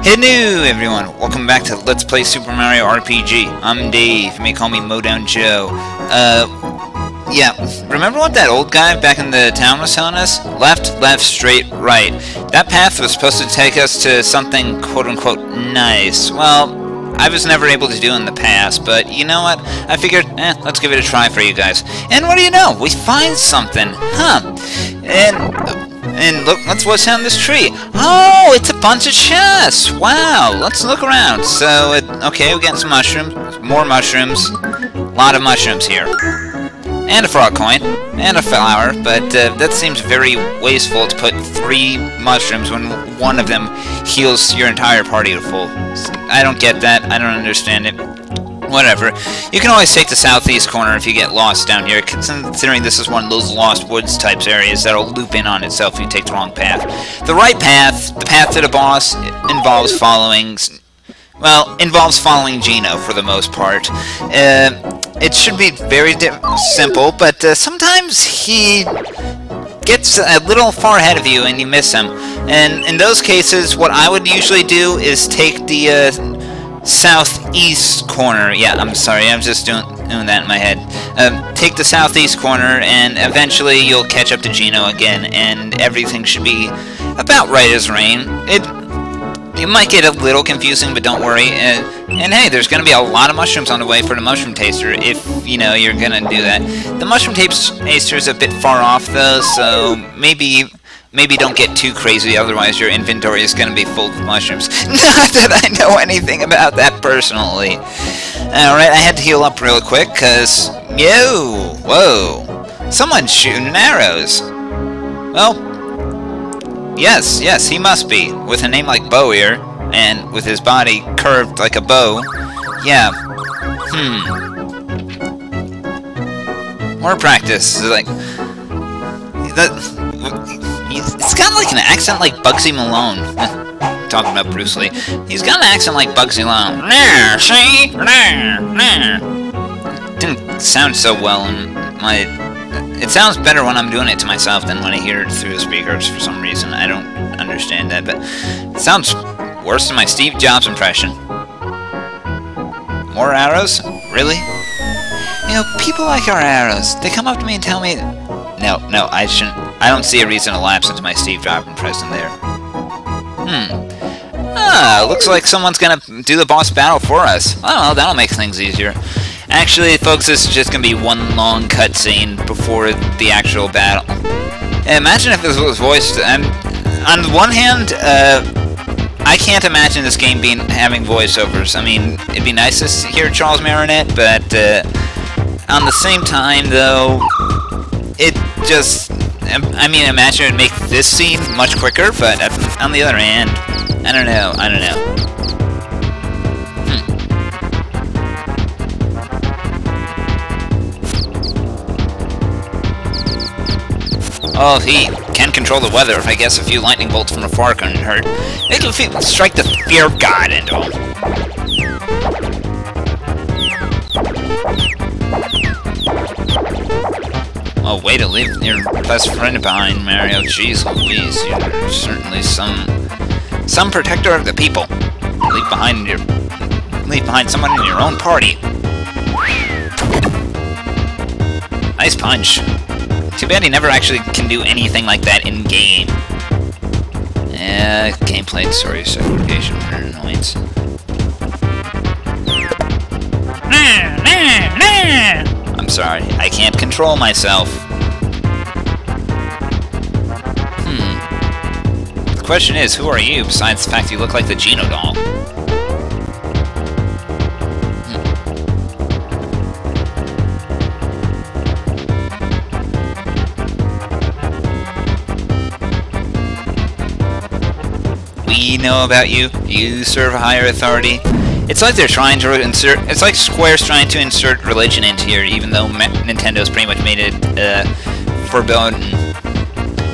Hello everyone, welcome back to Let's Play Super Mario RPG. I'm Dave, you may call me Modown Joe. Yeah, remember what that old guy back in the town was telling us? Left, left, straight, right. That path was supposed to take us to something quote-unquote nice. Well, I was never able to do in the past, but you know what? I figured, let's give it a try for you guys. And what do you know? We find something, huh? And look, what's down this tree? Oh, it's a bunch of chests! Wow, let's look around. So, okay, we're getting some mushrooms, more mushrooms, a lot of mushrooms here. And a frog coin, and a flower, but that seems very wasteful to put 3 mushrooms when one of them heals your entire party to full. I don't get that, I don't understand it. Whatever. You can always take the southeast corner if you get lost down here, considering this is one of those Lost Woods types areas that'll loop in on itself if you take the wrong path. The right path, the path to the boss, involves following Gino for the most part. It should be very simple, but sometimes he gets a little far ahead of you and you miss him. And in those cases, what I would usually do is take the southeast corner. Yeah, I'm sorry, I'm just doing that in my head. Take the southeast corner, and eventually you'll catch up to Gino again, and everything should be about right as rain. It might get a little confusing, but don't worry. And hey, there's going to be a lot of mushrooms on the way for the mushroom taster if, you know, you're going to do that. The mushroom taster is a bit far off, though, so maybe don't get too crazy, otherwise your inventory is going to be full of mushrooms. Not that I know anything about that personally. Alright, I had to heal up real quick, because... Whoa! Someone's shooting arrows! Well... Yes, he must be. With a name like Bow-Ear, and with his body curved like a bow. Yeah. More practice. Like... It's got like an accent like Bugsy Malone. Talking about Bruce Lee. He's got an accent like Bugsy Malone. Nah, see? Nah. Didn't sound so well in my... It sounds better when I'm doing it to myself than when I hear it through the speakers for some reason. I don't understand that, but it sounds worse than my Steve Jobs impression. More arrows? Really? You know, people like our arrows. They come up to me and tell me... No, I shouldn't. I don't see a reason to lapse into my Steve Jobs impression there. Looks like someone's gonna do the boss battle for us. Oh, that'll make things easier. Actually, folks, this is just gonna be one long cutscene before the actual battle. Imagine if this was voiced. On the one hand, I can't imagine this game having voiceovers. I mean, it'd be nice to hear Charles Martinet, but on the same time, though, it just... I mean, imagine it would make this scene much quicker, but on the other hand, I don't know. Oh, he can control the weather. I guess a few lightning bolts from afar couldn't hurt. Make him strike the fear god into him. Oh, way to leave your best friend behind, Mario. Jeez Louise, you're certainly some protector of the people. Leave behind someone in your own party. Nice punch. Too bad he never actually can do anything like that in game. Gameplay story segregation for annoyance. I'm sorry, I can't control myself. The question is, who are you, besides the fact you look like the Gino doll? We know about you. You serve a higher authority. It's like they're trying to insert... It's like Square's trying to insert religion into here, even though Nintendo's pretty much made it forbidden.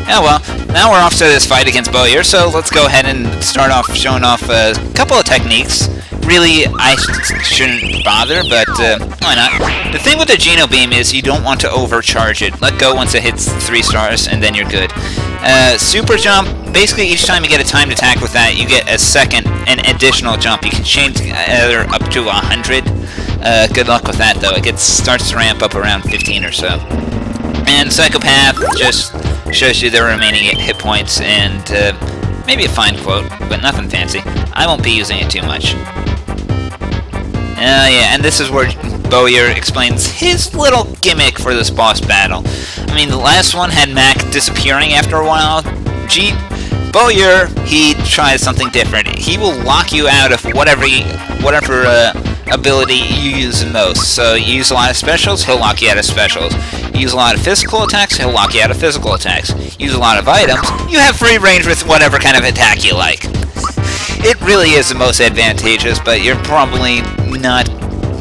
Yeah, well, now we're off to this fight against Bowyer, so let's go ahead and start off showing off a couple of techniques. Really, I shouldn't bother, but why not? The thing with the Geno Beam is you don't want to overcharge it. Let go once it hits 3 stars, and then you're good. Super Jump, basically each time you get a timed attack with that, you get an additional jump. You can change either up to 100. Good luck with that, though. It starts to ramp up around 15 or so. And Psychopath just shows you the remaining hit points and maybe a fine quote, but nothing fancy. I won't be using it too much. Yeah, and this is where Bowyer explains his little gimmick for this boss battle. I mean, the last one had Mac disappearing after a while. Bowyer, he tries something different. He will lock you out of whatever ability you use the most. So you use a lot of specials, he'll lock you out of specials. You use a lot of physical attacks, he'll lock you out of physical attacks. Use a lot of items, you have free range with whatever kind of attack you like. It really is the most advantageous, but you're probably not...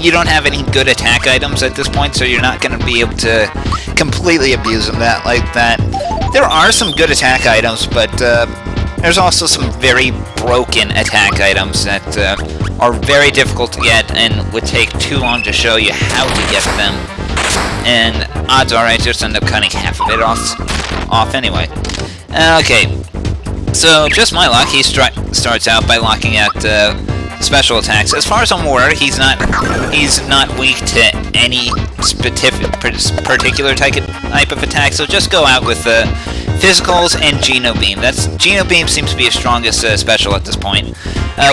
You don't have any good attack items at this point, so you're not going to be able to completely abuse them like that. There are some good attack items, but there's also some very broken attack items that are very difficult to get and would take too long to show you how to get them. And odds are I just end up cutting half of it off anyway. Okay, so just my luck, he starts out by locking out special attacks. As far as I'm aware, he's not weak to any particular type of attack, so just go out with physicals and Geno Beam. Geno Beam seems to be his strongest special at this point.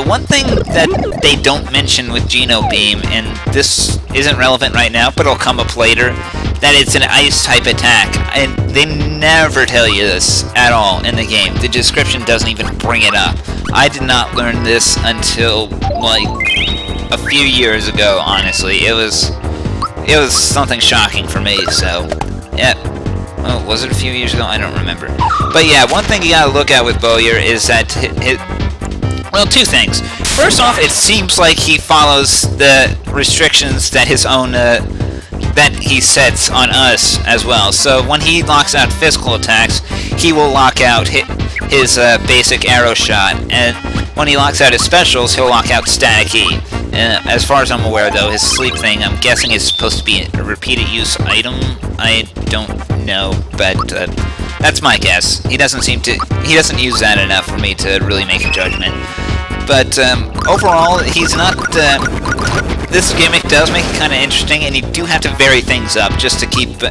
One thing that they don't mention with Geno Beam, and this isn't relevant right now, but it'll come up later, that it's an ice-type attack. And they never tell you this at all in the game. The description doesn't even bring it up. I did not learn this until, like, a few years ago, honestly. It was something shocking for me, so, yeah. Oh, was it a few years ago? I don't remember. But yeah, one thing you gotta look at with Bowyer is that well, two things. First off, it seems like he follows the restrictions that his own that he sets on us as well. So when he locks out physical attacks, he will lock out his basic arrow shot, and when he locks out his specials, he'll lock out static E. As far as I'm aware, though, his sleep thing, I'm guessing is supposed to be a repeated use item. I don't know, but that's my guess. He doesn't use that enough for me to really make a judgment. But overall, he's not. This gimmick does make it kind of interesting, and you do have to vary things up just to keep.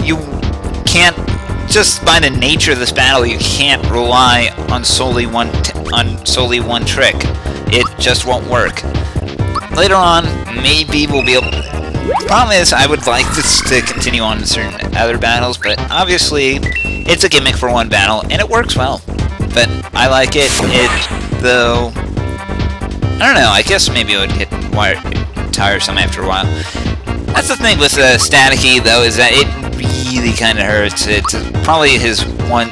You can't. Just by the nature of this battle, you can't rely on solely one trick. It just won't work. Later on, maybe we'll be able... The problem is, I would like this to continue on in certain other battles, but obviously, it's a gimmick for one battle, and it works well. But I like it, though... I don't know, I guess maybe it would get tiresome after a while. That's the thing with Static E, though, is that it really kind of hurts. It's probably his one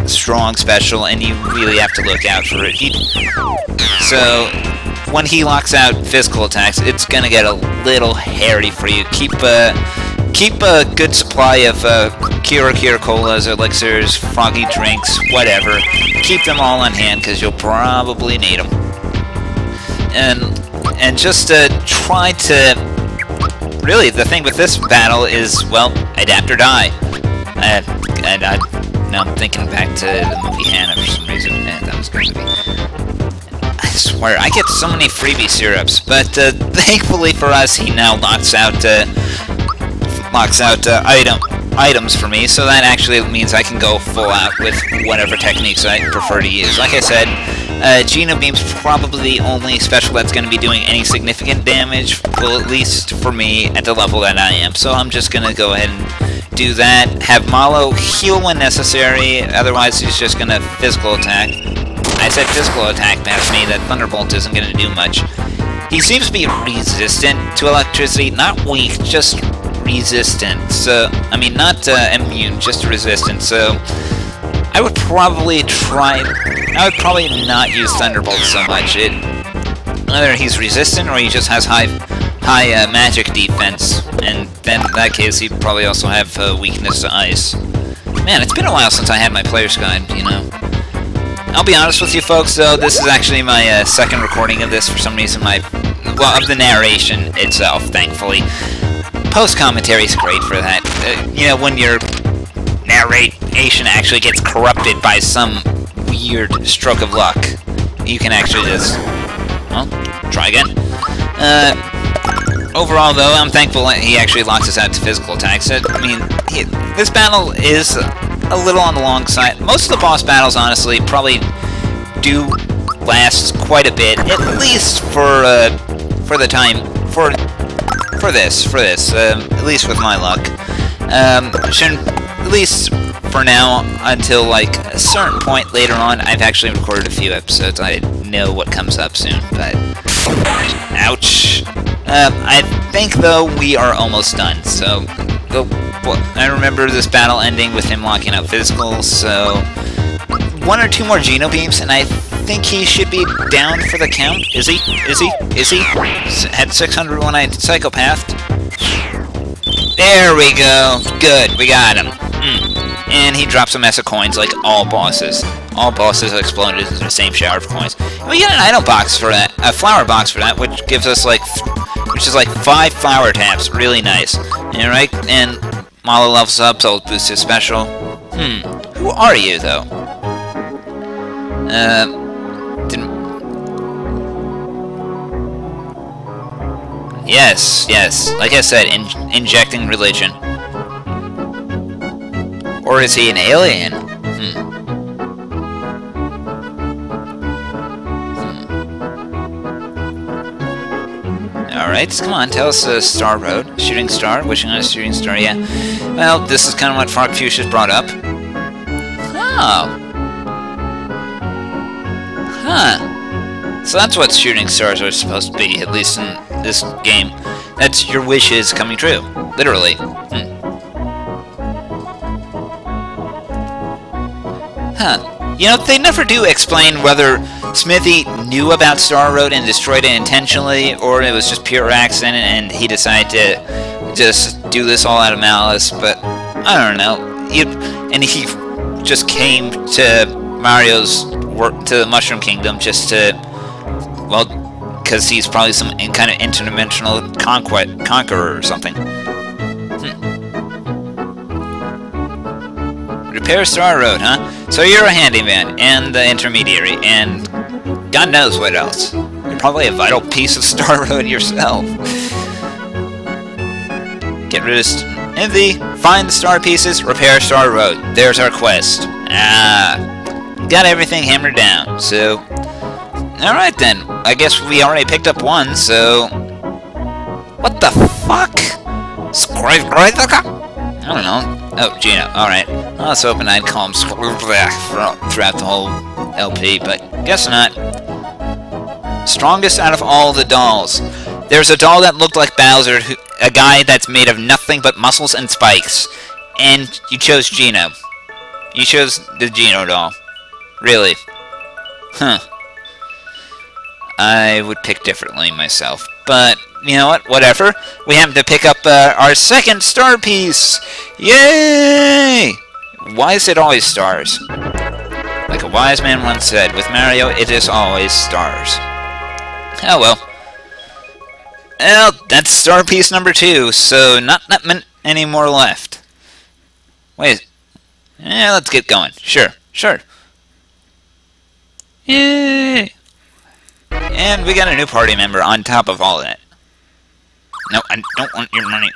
strong special, and you really have to look out for it. So, when he locks out physical attacks, it's gonna get a little hairy for you. Keep a good supply of Kira Colas, elixirs, froggy drinks, whatever. Keep them all on hand, because you'll probably need them. And just try to... Really, the thing with this battle is, well, adapt or die. Now I'm thinking back to the movie Hannah for some reason. That was a good movie. I swear, I get so many freebie syrups, but thankfully for us, he now locks out items for me, so that actually means I can go full out with whatever techniques I prefer to use. Like I said, Geno Beam's probably the only special that's going to be doing any significant damage, well, at least for me, at the level that I am. So I'm just going to go ahead and do that. Have Malo heal when necessary, otherwise he's just going to physical attack. I said physical attack past me, that Thunderbolt isn't going to do much. He seems to be resistant to electricity, not weak, just resistant. So, I mean, not immune, just resistant. So, I would probably not use Thunderbolt so much. Either he's resistant or he just has high magic defense, and then in that case he'd probably also have weakness to ice. Man, it's been a while since I had my player's guide, you know. I'll be honest with you folks, though, this is actually my second recording of this for some reason. Of the narration itself, thankfully. Post-commentary is great for that. You know, when your narration actually gets corrupted by some weird stroke of luck, you can actually just, well, try again. Overall, though, I'm thankful that he actually locks us out to physical attacks. I mean, this battle is a little on the long side. Most of the boss battles, honestly, probably do last quite a bit, at least for the time, for this, at least with my luck. Shouldn't, at least for now, until like a certain point later on. I've actually recorded a few episodes. I know what comes up soon, but ouch. I think though we are almost done. So I remember this battle ending with him locking up physicals. So 1 or 2 more Geno beams, and I think he should be down for the count. Is he? Had 600 when I psychopathed. There we go. Good, we got him. And he drops a mess of coins like all bosses. All bosses exploded into the same shower of coins. And we get an item box for that, a flower box for that, which gives us like, which is like 5 flower taps. Really nice. Alright, and Malo levels up, so it'll boost his special. Who are you though? Yes, like I said, injecting religion. Or is he an alien? Alright, come on, tell us Star Road. Shooting star? Wishing on a shooting star, yeah. Well, this is kind of what Frog Fuchsia's brought up. Oh. Huh. So that's what shooting stars are supposed to be, at least in this game. That's your wishes coming true. Literally. Huh. You know, they never do explain whether Smithy knew about Star Road and destroyed it intentionally, or it was just pure accident and he decided to just do this all out of malice, but I don't know. And he just came to Mario's to the Mushroom Kingdom just to, well, because he's probably some kind of interdimensional conqueror or something. Repair Star Road, huh? So you're a handyman and the intermediary, and God knows what else. You're probably a vital piece of Star Road yourself. Get rid of Envy, find the star pieces, repair Star Road. There's our quest. Got everything hammered down, so... Alright then, I guess we already picked up one, so... What the fuck? I don't know. Oh, Geno, alright. I was hoping I'd call him throughout the whole LP, but guess not. Strongest out of all the dolls. There's a doll that looked like Bowser, a guy that's made of nothing but muscles and spikes. And you chose Geno. You chose the Geno doll. Really? Huh. I would pick differently myself. But, you know what? Whatever. We have to pick up our second star piece! Yay! Why is it always stars? Like a wise man once said, with Mario, it is always stars. Oh well. Well, that's star piece number 2, so not any more left. Wait. Yeah, let's get going. Sure. Yay! And we got a new party member on top of all that. No, I don't want your money.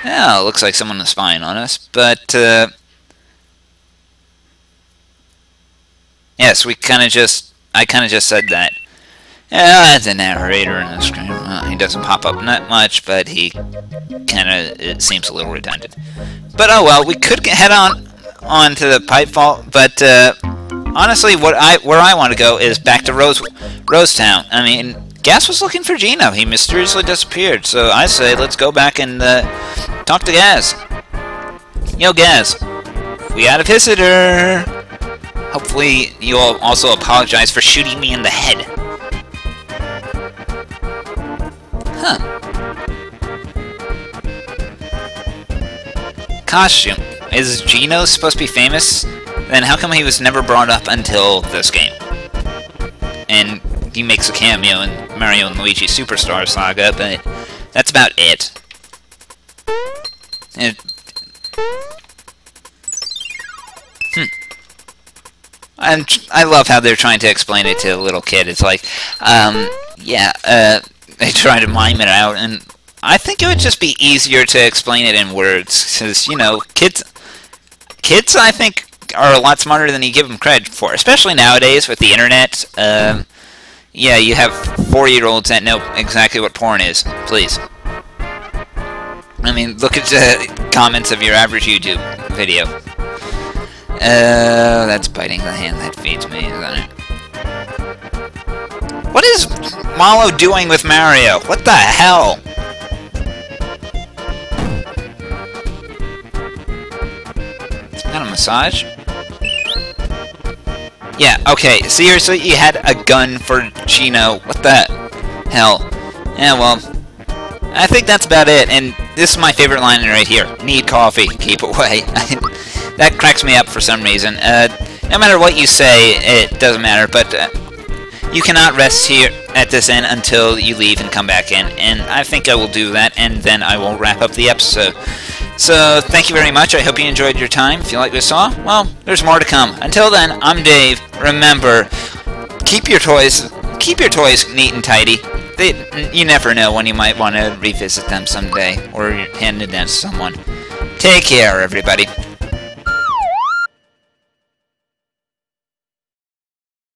Yeah, looks like someone is spying on us, but, yes, I kinda just said that. Yeah, the narrator in the screen, well, he doesn't pop up that much, but he it seems a little redundant. But oh well, we could head on to the pipe vault, but, honestly, where I want to go is back to Rosetown. I mean, Gas was looking for Geno. He mysteriously disappeared. So I say let's go back and talk to Gaz. Yo, Gaz. We got a visitor. Hopefully you'll also apologize for shooting me in the head. Huh. costume. Is Gino supposed to be famous? Then how come he was never brought up until this game? And he makes a cameo in Mario and Luigi Superstar Saga, but that's about it. And I love how they're trying to explain it to a little kid. It's like, they try to mime it out, and I think it would just be easier to explain it in words, because, you know, kids, I think, are a lot smarter than you give them credit for, especially nowadays with the internet. Yeah, you have 4-year-olds that know exactly what porn is. Please. I mean, look at the comments of your average YouTube video. That's biting the hand that feeds me, isn't it? What is Mallow doing with Mario? What the hell? Got a massage? Yeah, okay, seriously, you had a gun for Gino. What the hell? Yeah, well, I think that's about it, and this is my favorite line right here. Need coffee, keep away. That cracks me up for some reason. No matter what you say, it doesn't matter, but you cannot rest here at this end until you leave and come back in, and I think I will do that, and then I will wrap up the episode. So, thank you very much. I hope you enjoyed your time. If you like what you saw, well, there's more to come. Until then, I'm Dave. Remember, keep your toys neat and tidy. You never know when you might want to revisit them someday, or hand it down to someone. Take care, everybody.